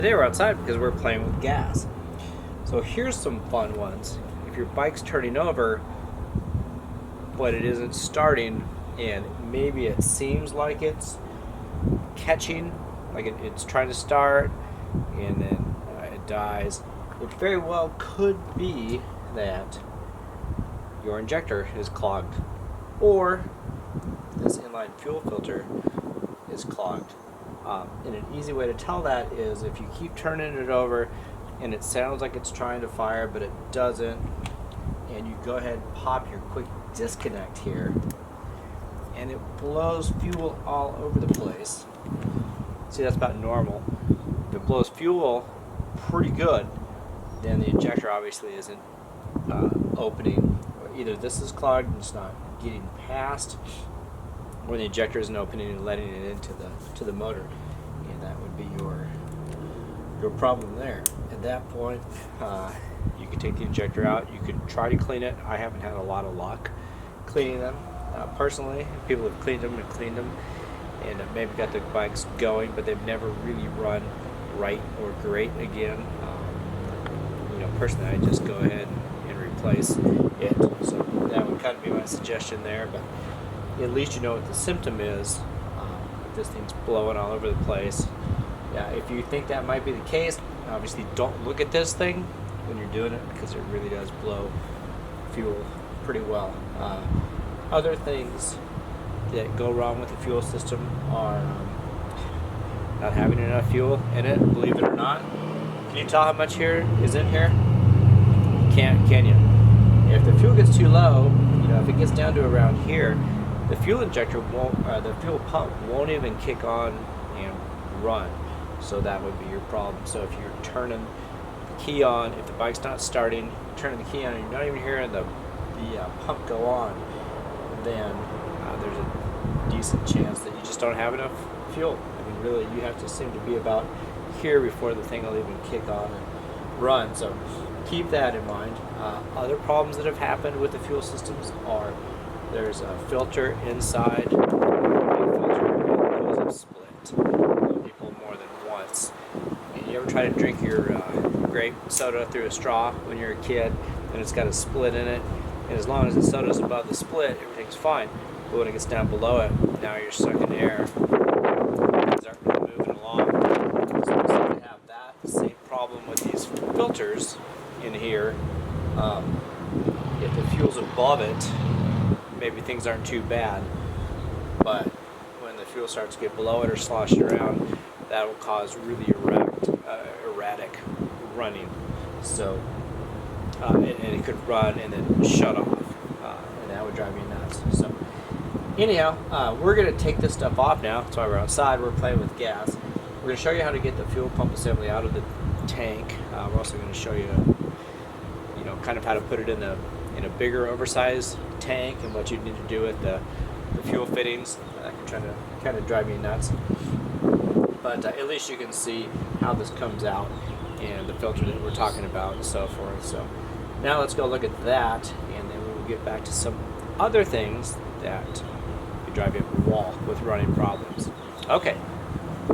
Today we're outside because we're playing with gas. So here's some fun ones. If your bike's turning over, but it isn't starting, and maybe it seems like it's catching, like it's trying to start, and then it dies, it very well could be that your injector is clogged, or this inline fuel filter is clogged. And an easy way to tell that is if you keep turning it over and it sounds like it's trying to fire but it doesn't, and you go ahead and pop your quick disconnect here and it blows fuel all over the place. See, that's about normal. If it blows fuel pretty good, then the injector obviously isn't opening. Either this is clogged and it's not getting past, or the injector isn't opening and letting it into the motor, and that would be your problem there. At that point, you could take the injector out. You could try to clean it. I haven't had a lot of luck cleaning them personally. People have cleaned them and maybe got the bikes going, but they've never really run right or great again. Personally, I just go ahead and replace it. So that would kind of be my suggestion there, but at least you know what the symptom is. If this thing's blowing all over the place. Yeah, if you think that might be the case, obviously don't look at this thing when you're doing it, because it really does blow fuel pretty well. Other things that go wrong with the fuel system are not having enough fuel in it, believe it or not. Can you tell how much here is in here? Can you? If the fuel gets too low, if it gets down to around here, the fuel injector won't, the fuel pump won't even kick on and run. So that would be your problem. So if you're turning the key on, if the bike's not starting, turning the key on, and you're not even hearing the pump go on, then there's a decent chance that you just don't have enough fuel. I mean, really, you have to seem to be about here before the thing will even kick on and run. So keep that in mind. Other problems that have happened with the fuel systems are there's a filter inside, a filter, and those have split. People more than once. And you ever try to drink your grape soda through a straw when you're a kid, and it's got a split in it, and as long as the soda's above the split, everything's fine. But when it gets down below it, now you're sucking air. Things aren't really moving along. So we seem to have that same problem with these filters in here. If the fuel's above it, maybe things aren't too bad, but when the fuel starts to get below it or sloshing around, that will cause really erratic running. So and it could run and then shut off, and that would drive me nuts. So anyhow, we're going to take this stuff off now. That's why we're outside. We're playing with gas. We're going to show you how to get the fuel pump assembly out of the tank. We're also going to show you kind of how to put it in a bigger oversized tank, and what you need to do with the fuel fittings. That can kind of drive me nuts, but at least you can see how this comes out and the filter that we're talking about and so forth. So now let's go look at that, and then we will get back to some other things that could drive you up the wall with running problems. Okay,